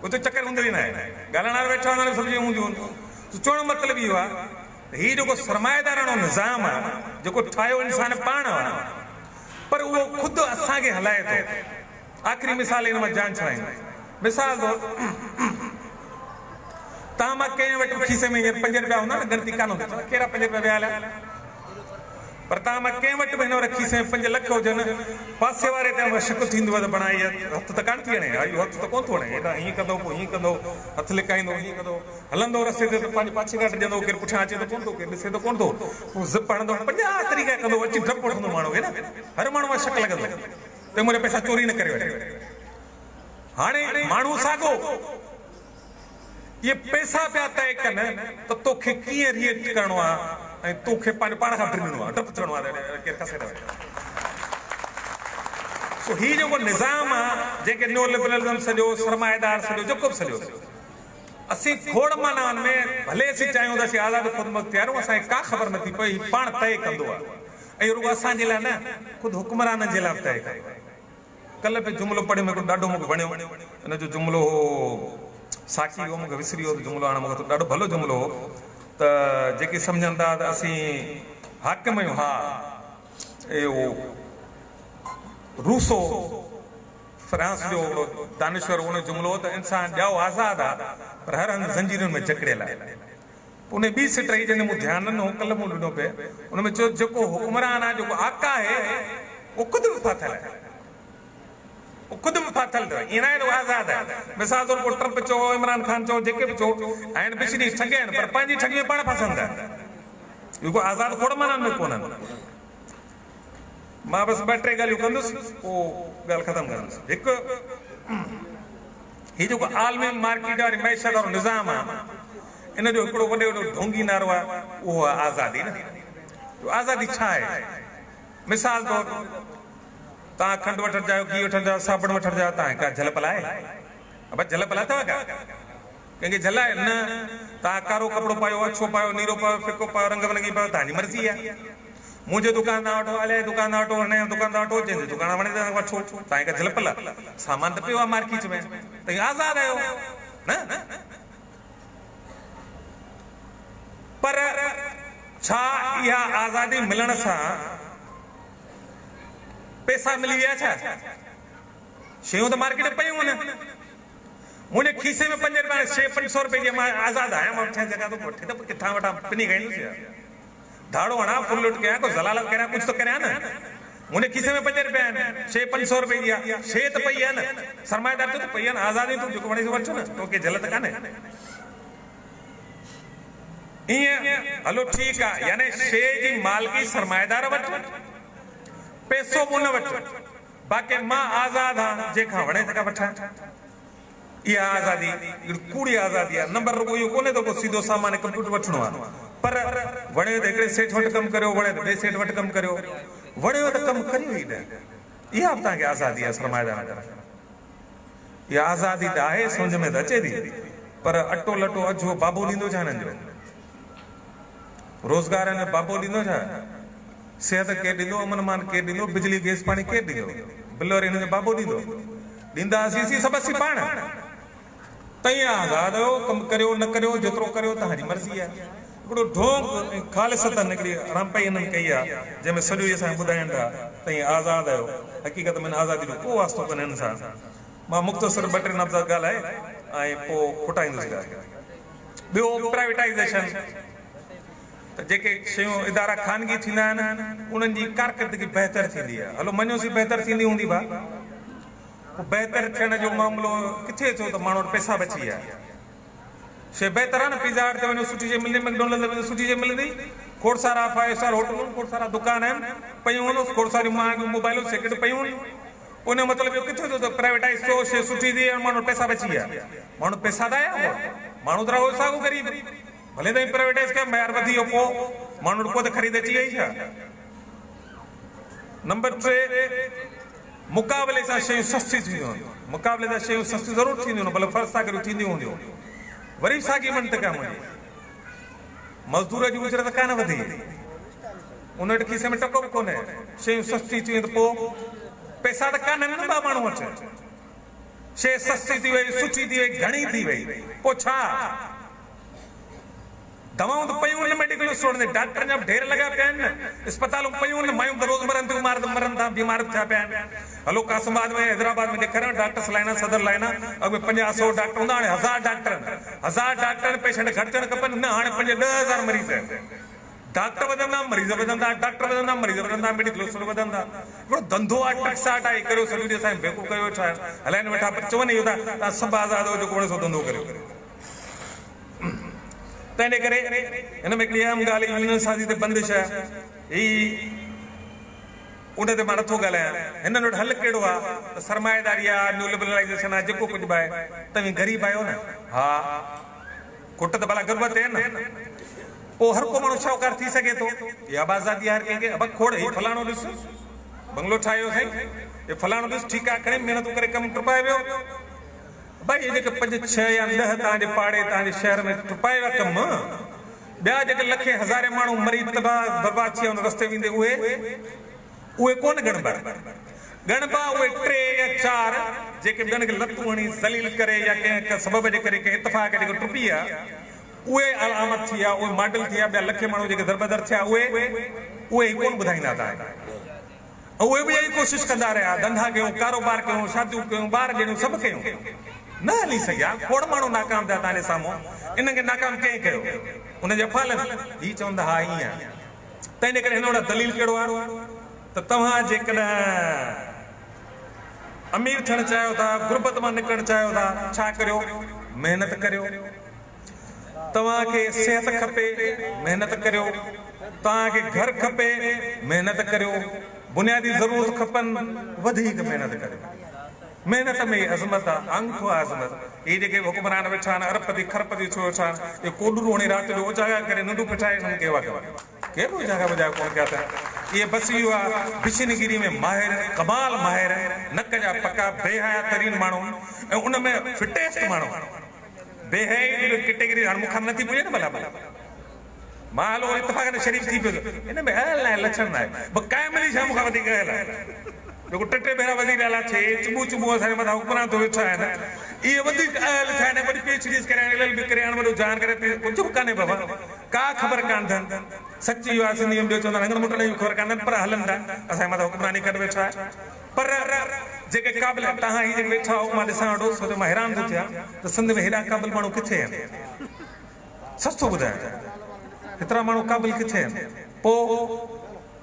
उते चकर हूंदो ई न आहे ॻाल्हाइण वारा वेठा हूंदा सब्जियूं हूंदियूं चवण जो मतिलबु इहो आहे हीउ जेको सरमाएदाराणो निज़ाम आहे जेको ठाहियो इंसान पाण आहे पर उहो ख़ुदि असांखे हलाए थो आख़िरी मिसाल हिन मां जान छॾाईंदो मिसाल तौर तव्हां मां कंहिं वटि खीसे में 5 रुपया हूंदा न गणती कान हूंदी कहिड़ा 5 रुपया विया हलिया पर तव्हां मां कंहिं वटि बि हिन वटि खीसे में 5 लख हुजनि पासे वारे ते शक थींदो आहे त बणाई हथु त कान थी हणे इहो हथु त कोन थो हणे हेॾा हीअं कंदो पोइ हीअं कंदो हथु लिकाईंदो हीअं कंदो हलंदो रस्ते ते त पंहिंजी पाछे काट ॾींदो केरु पुठियां अचे त कोन थो केरु ॾिसे त कोन थो पोइ ज़िप हणंदो 50 तरीक़ा कंदो अची डपु वठंदो माण्हू खे न हर माण्हू मां शक लॻंदो त मुंहिंजा पैसा चोरी न करे वठे हाणे माण्हू साॻियो इहे पैसा पिया तय कनि त तोखे कीअं रिएक्ट करिणो आहे ऐं तोखे पंहिंजे पाण खां ॾियणो आहे डपु थियणो आहे केरु खसे न वठे सो हीउ जेको निज़ाम आहे जेके न्यू लिबरलिज़म सॼो सरमाएदार सॼो जेको बि सॼो असीं खोड़ मानाउनि में भले असीं चाहियूं त असीं आज़ादु ख़ुदि मुख़्तियार असांखे का ख़बर नथी पए पाण तय कंदो आहे ऐं रुॻो असांजे लाइ न ख़ुदि हुकुमराननि जे लाइ तय कयो कल्ह बि जुमिलो पढ़ियो मूंखे ॾाढो मूंखे वणियो हिन जो जुमिलो हो साखी हो मूंखे विसरी वियो जुमिलो हाणे मूंखे ॾाढो भलो जुमिलो हो त जेके सम्झनि था त असीं हाकिम आहियूं हा इहो रूसो फ्रांस जो दानिश्वर उन जुमिलो त इंसान ॼाओ आज़ादु आहे पर हर हंधि ज़ंजीरुनि में जकड़ियल आहे पोइ उन ॿी सिट रही जंहिंजे मूं ध्यानु ॾिनो कल्ह मूं ॾिनो पिए उन में चयो जेको हुकुमरान आहे जेको आका आहे उहो ख़ुदि बि फाथल आहे ख़ुदि बि फाथल अथव ईअं न आहे आज़ादु आहे मिसाल तौर को ट्रम्प चओ इमरान ख़ान चओ जेके बि चओ आहिनि बिछड़ी ठॻिया आहिनि पर पंहिंजी ठॻी में पाण फसंदा आहिनि इहो को आज़ादु खोड़ माननि में कोन्हनि मां बसि 2-3 ॻाल्हियूं कंदुसि पोइ ॻाल्हि ख़तमु कंदुसि हिकु हीउ जेको आलमी मार्केट वारी मैशत वारो निज़ाम आहे इन जो हिकिड़ो वॾो ढोंगी नारो आहे उहो आहे आज़ादी न आज़ादी छा आहे मिसाल तौर तव्हां खंड वठण चाहियो, घी वठण चाहियो, साबुण वठण चाहियो, तव्हां का झल पलाए? अब झल पला अथव का? कंहिंखे झल आहे न? तव्हां कारो कपिड़ो पायो, अछो पायो, नीरो पायो, फिको पायो, रंग बिरंगी पायो, तव्हांजी मर्ज़ी आहे। मुंहिंजे दुकान तां वठो, अलाए दुकान तां वठो, नयो दुकान तां वठो, जंहिंजे दुकान वणे त वठो, तव्हांखे झल पला? सामान त पियो आहे मार्केट में, तव्हां आज़ाद आहियो न? पर छा इहा आज़ादी मिलण सां पैसा मिली विया छा? शयूं त मार्केट में पयूं आहिनि। मुंहिंजे खीसे में 5 रुपया शइ 500 रुपए जी, मां आज़ाद आहियां, मां वठे जॻह तो वठे त किथां वठां, पिनी खाईंदुसि यार, धाड़ो हणा, फुल लुट कयां, को ज़लालत कयां, कुछ तो करियां न। मुंहिंजे खीसे में 5 रुपया आहिनि, शइ 500 रुपए जी आहे, शइ त पई आहे न, सरमाएदार तो पई आहे न, आज़ादी तूं जेको वणे वठ न, तोखे झल त कान्हे। ईअं हलो ठीकु आहे, यानी शइ जी मालिकी सरमाएदार वटि, पैसो मूं न वटि, बाक़ी मां आज़ाद आहियां, जंहिंखां वणे तंहिंखां वठां। इहा आज़ादी कूड़ी आज़ादी आहे। नंबर रुगो इहो कोन्हे त को सीधो सामान कंप्यूटर वठणो आहे, पर वणे त हिकिड़े सेठ वटि कमु करियो, वणे त ॿिए सेठ वटि कमु करियो, वणियो त कमु करियो ई न। इहा बि तव्हांखे आज़ादी आहे सरमाएदार। इहा आज़ादी त आहे, सम्झ में त अचे थी, पर अटो लटो अझो बाबो ॾींदो छा हिननि जो? रोज़गार हिन बाबो ॾींदो छा? सिहत केरु ॾींदो? अमन मान केरु ॾींदो? बिजली गैस पाणी केरु ॾींदो? बिल वरी हिन जो बाबो ॾींदो? ॾींदासीं सभु असीं पाण। तईं आज़ाद आहियो, कमु करियो न करियो, जेतिरो करियो तव्हांजी मर्ज़ी आहे। हिकिड़ो ढोंग ख़ालिसतन हिकिड़ी रामपाई हिननि कई आहे, जंहिंमें सॼो इहे असांखे ॿुधाइनि था तईं आज़ाद आहियो, हक़ीक़त में आज़ादी जो को वास्तो कोन्हे हिन सां। मां मुख़्तसिर 2-3 लफ़्ज़ ॻाल्हाए ऐं पोइ खुटाईंदुसि ॻाल्हि। ॿियो प्राइवेटाइज़ेशन, त जेके शयूं इदारा ख़ानगी थींदा आहिनि उन्हनि जी कारकर्दगी बहितर थींदी आहे। हलो मञोसीं बहितर थींदी हूंदी भाउ, बहितर थियण जो मामलो किथे थियो त माण्हू वटि पैसा बची विया। शइ बहितर आहे न, पिज़्ज़ा हट ते वञो सुठी शइ मिलंदी, मैकडॉनल्ड ते वञो सुठी शइ मिलंदी, खोड़ सारा 5 स्टार होटलूं, खोड़ सारा दुकान आहिनि पयूं हूंदो, खोड़ सारियूं महांगियूं मोबाइलूं सेकेंड पयूं आहिनि। उन जो मतिलबु इहो किथे थियो त प्राइवेटाइज़ थियो, शइ सुठी थी, माण्हू पैसा बची विया। माण्हू पैसा त आया, माण्हू त रहो साॻियो ग़रीब, भले ताईं प्राइवेटाइज़ कयो, मयार वधी वियो, पोइ माण्हू को त ख़रीद अची वई छा? नंबर 3, मुक़ाबले सां शयूं सस्ती थींदियूं आहिनि। मुक़ाबले सां शयूं सस्ती ज़रूरु थींदियूं आहिनि, भले फ़र्ज़ सां करियूं थींदियूं हूंदियूं। वरी साॻी मंतक आहे मुंहिंजी, मज़दूर जी उजरत कान वधी, उन वटि खीसे में टको बि कोन्हे, शयूं सस्ती थियूं त पोइ पैसा त कान आहिनि न ॿ माण्हू वटि। शइ सस्ती थी वई, सुठी थी वई, घणी थी वई, पोइ छा? दवाऊं तो पयूं आहिनि मेडिकल स्टोर ते, डॉक्टर जा ढेर लॻा पिया आहिनि न, अस्पतालूं पयूं आहिनि, मायूं त रोज़ मरनि थियूं, मरनि था, बीमार थिया पिया आहिनि। हलो कासिमाबाद में, हैदराबाद में ॾेखारियो, डॉक्टर्स लाइना, सदर लाइना, अॻे 50-100 डॉक्टर हूंदा, हाणे 1000 डॉक्टर, पेशेंट घटि थियण खपनि न, हाणे 5-10,000 मरीज़। डॉक्टर वधंदा, मरीज़ वधंदा, डॉक्टर वधंदा, मरीज़ वधंदा, मेडिकल स्टोर वधंदा। हिकिड़ो धंधो आहे, टक्साट आहे, करियो सॼो ॾींहुं असांखे बेकूफ़ कयो छा, हलाइनि वेठा, पर चवनि इहो था तव्हां सभु आज़ाद हो, जेको वणे सो धंधो करियो। तंहिंजे करे हिन में हिकिड़ी अहम ॻाल्हि यूनियन साज़ी ते बंदिश आहे, ही उन ते मां नथो ॻाल्हायां। हिननि वटि हल कहिड़ो आहे त सरमाएदारी आहे, न्यू लिबरलाइज़ेशन आहे, जेको कुझु बि आहे, तव्हीं ग़रीब आहियो न, हा खुट त भला गुरबत आहे न, पोइ हर को माण्हू शाहूकार थी सघे थो, इहा बि आज़ादी आहे हर कंहिंखे। अब खोड़ ही फलाणो ॾिस बंगलो ठाहियो साईं, हे फलाणो ॾिस, ठीकु आहे, खणी महिनतूं करे कमु टुपाए वियो भाई, ये जेके 5-6 या 10 तव्हांजे पाड़े तव्हांजे शहर में टुपाए विया कमु, ॿिया जेके लखे हज़ारे माण्हू मरी तबाह बर्बाद थी विया उन रस्ते वेंदे, उहे कोन गणबा, उहे 3 या 4 जेके ॿियनि खे लतूं हणी ज़लील करे या कंहिं सबब जे करे कंहिं इतफ़ाक़ जेको टुपी आहे, उहे अलामत थी विया, उहे मॉडल थी विया, ॿिया लखे माण्हू जेके दरबदर थिया, उहे ई कोन ॿुधाईंदा तव्हांखे। उहे बि इहा कोशिशि कंदा रहिया, धंधा कयूं, कारोबार कयूं, शादियूं कयूं, ॿार ॼणियूं, सभु कयूं, न हली सघिया। खोड़ माण्हू नाकाम थिया तव्हांजे साम्हूं, इनखे नाकाम कंहिं कयो? उनजे अफ़ालनि ही चवंदा हा ईअं आहे। तंहिंजे करे हिन वटि दलील कहिड़ो आहे त तव्हां जेकॾहिं अमीर थियणु चाहियो था, गुरबत मां निकिरणु चाहियो था, छा करियो? महिनत करियो। तव्हांखे सिहत खपे, महिनत करियो। तव्हांखे घर खपे, महिनत करियो। बुनियादी ज़रूरत खपनि, वधीक महिनत करियो। महिनत में अज़मत आहे, अंगूठो आहे अज़मत। इहे जेके हुक्मरान वेठा आहिनि, अरबपति खरबपति छो वेठा आहिनि, इहे कोडूर हणी राति जो उजागा करे नंढू पिठाए, केरु उजागा बुजागा कोन कया अथनि। ये बस इहो आहे बिशनगिरी में माहिर कमाल माहिर नक जा पका बेहया तरीन माण्हू ऐं उन में फिटेस्ट माण्हू बेहयाई जी कैटेगरी हाणे मूंखां नथी पुॼे न भला मां हलो इतफ़ाक़ शरीफ़ थी पियो हिन में हल आहे लक्षण न आहे क़ाइम जी छा मूंखां वधीक हल आहे जेको टे भेरा वज़ीर आला थिए चुबू चुबू असांजे मथां हुक्मरान थो वेठा आहिनि इहे वधीक अहल थिया आहिनि वरी PhDs करे LLB करे हाणे वॾो जान करे कुझु बि कान्हे बाबा का ख़बर कान अथनि सची इहो आहे सिंधी में ॿियो चवंदा आहिनि मुटण जी ख़बर कान अथनि पर हलनि था असांजे मथां हुक्मरानी करे वेठा आहे पर जेके क़ाबिल तव्हां ही जेके वेठा हो मां ॾिसां वेठो छो मां हैरान थो थियां त सिंध में हेॾा क़ाबिल माण्हू किथे आहिनि सस्तो ॿुधायो हेतिरा माण्हू क़ाबिल किथे आहिनि पोइ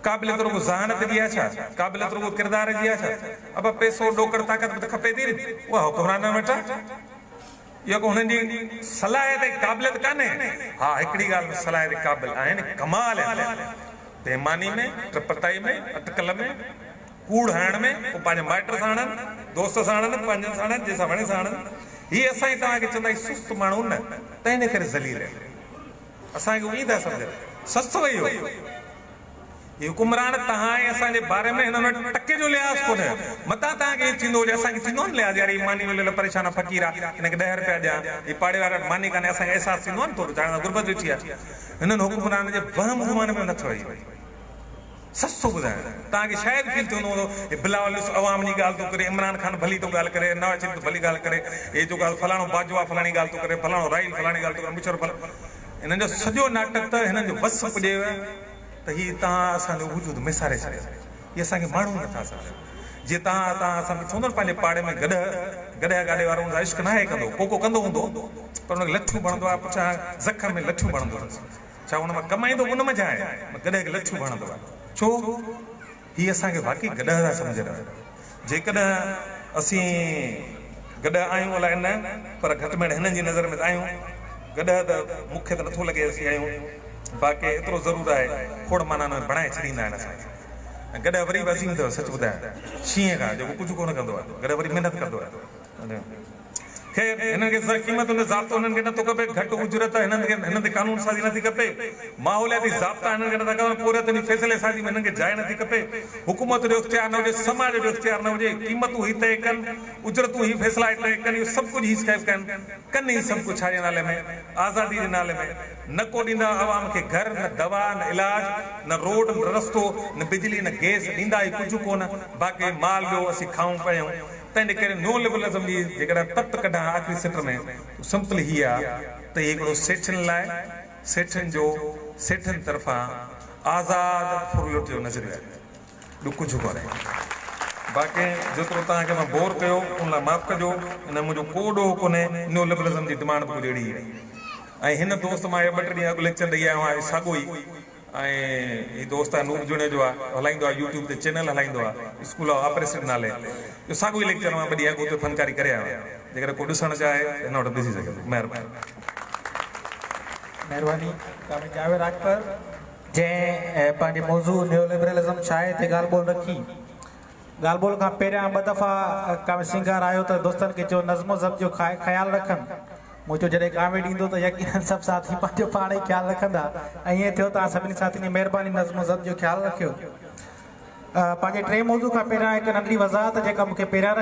क़ाबिलियत रुगो ज़हानत जी आहे छा क़ाबिलियत रुगो किरदार जी आहे छा अब पैसो ॾोकड़ ताक़त बि त खपे थी उहा हुक्मरान वेठा इहो को हुननि जी सलाहियत ऐं क़ाबिलियत कान्हे हा हिकिड़ी ॻाल्हि में सलाहियत क़ाबिल आहिनि कमाल आहिनि बेईमानी में ट्रपताई में अटकल में कूड़ हणण में पोइ पंहिंजे माइट सां हणनि दोस्त सां हणनि पंहिंजनि सां हणनि जंहिंसां वणे सां हणनि हीअ असांजी तव्हांखे चवंदा सुस्त माण्हू न तंहिं करे ज़लील आहिनि असांखे उहो ईंदा सम्झनि सस्तो वई हो ये हुकुमरान तहां असांजे बारे में हिननि वटि टके जो लिहाज़ कोन्हे मतां तव्हांखे थींदो हुजे असांखे थींदो न लिहाज़ यार मानी वेले परेशान फ़क़ीर आहे हिनखे 10 रुपया ॾियां ही पाड़े वारा मानी कान्हे असांखे अहसासु थींदो आहे न थोरो ॼाण गुरबत वेठी आहे हिननि हुकुमरान जे वहम गुमान में नथो वई सस्तो ॿुधायो तव्हांखे शायदि फील थींदो हूंदो बिलावल अवाम जी ॻाल्हि थो करे इमरान ख़ान भली थो ॻाल्हि करे नवाज़ शरीफ़ भली ॻाल्हि करे हे जो ॻाल्हि फलाणो बाजवा फलाणी ॻाल्हि थो करे फलाणो राहील फलाणी ॻाल्हि थो करे मुशर हिननि जो सॼो नाटक त हिननि जो वस पुॼेव त ही तव्हां असांजो वजूद मिसारे छॾियो इहे असांखे माण्हू नथा सम्झनि जीअं तव्हां असांखे चवंदो न पंहिंजे पाड़े में गॾ गाॾे वारो हूंदो इश्क न आहे कंदो को कंदो हूंदो पर हुनखे लठियूं भणंदो आहे पुठियां ज़ख़्म में लठियूं भणंदो छा हुन मां कमाईंदो उन मज़ा आहे गॾे लठियूं भणंदो आहे छो हीअ असांखे वाक़ई गॾ था सम्झनि जेकॾहिं असीं गॾ आहियूं अलाए न पर घटि में हिननि जी नज़र में आहियूं गॾ त मूंखे त नथो लॻे असीं आहियूं बाक़ी एतिरो ज़रूरु आहे खोड़ माना बणाए छॾींदा आहिनि असांखे गॾ वरी बि अज़ीम अथव सच ॿुधायां शींहं खां जेको कुझु कोन कंदो आहे गॾ वरी महिनत कंदो आहे ख़ैर हिननि खे क़ीमत ज़ाब्तो हिननि खे नथो खपे घटि उजरत हिननि ते कानून साज़ी नथी खपे माहौलियाती ज़ाब्ता हिननि खे नथा खपनि पूरतनी फ़ैसिले साज़ी में हिननि खे जाइ नथी खपे हुकूमत जो इख़्तियार न हुजे समाज जो इख़्तियार न हुजे क़ीमतूं ही तय कनि उजरतूं ही फ़ैसिला तय कनि इहो सभु कुझु ही कनि ही सभु कुझु छाजे नाले में आज़ादी जे नाले में न को ॾींदा अवाम खे घर न दवा न इलाज न रोड न रस्तो न बिजली न गैस ॾींदा ई कुझु कोन बाक़ी माल ॿियो असीं खाऊं पियूं तंहिंजे करे नो लिबरलिज़म जी जेकॾहिं तत कढां आख़िरी सिट में सिंपल ही आहे त हिकिड़ो सेठनि लाइ सेठनि जो सेठनि तरफ़ां आज़ाद फुरलुट जो नज़रियो आहे ॿियो कुझु कोन्हे बाक़ी जेतिरो तव्हांखे मां बोर कयो उन लाइ माफ़ु कजो हिन मुंहिंजो को ॾोह कोन्हे नो लिबरलिज़म जी डिमांड बि कुझु अहिड़ी ऐं हिन दोस्त मां 2 ॾींहं अॻु लेक्चर ॾेई आयो आहियां साॻियो ई ऐं हीउ दोस्त आहे नूर जुणे जो आहे हलाईंदो आहे यूट्यूब ते चैनल हलाईंदो आहे स्कूल ऑफ ऑपरेशन नाले इहो साॻियो ई लेक्चर मां 2 ॾींहं अॻु हुते फनकारी करे आयो आहियां जेकॾहिं को ॾिसणु चाहे हिन वटि ॾिसी सघे महिरबानी कामिल जावेद अख्तर जंहिं पंहिंजे मौज़ू न्यू लिबरलिज़म छा आहे ते ॻाल्हि ॿोल रखी ॻाल्हि ॿोल खां पहिरियां 2 दफ़ा कामिल सिंगार आयो त दोस्तनि खे चयो नज़्म ज़ब्त जो ख़्यालु रखनि मूं चयो जॾहिं कामिल ईंदो त यकीनन सभु साथी पंहिंजो पाण ई ख़्यालु रखंदा ऐं ईअं थियो तव्हां सभिनी साथियुनि जी महिरबानी नज़्म ज़ब्त जो ख़्यालु रखियो पंहिंजे 3 मौज़ू खां पहिरियां हिकु नंढड़ी वज़ाहत जेका मूंखे पहिरियां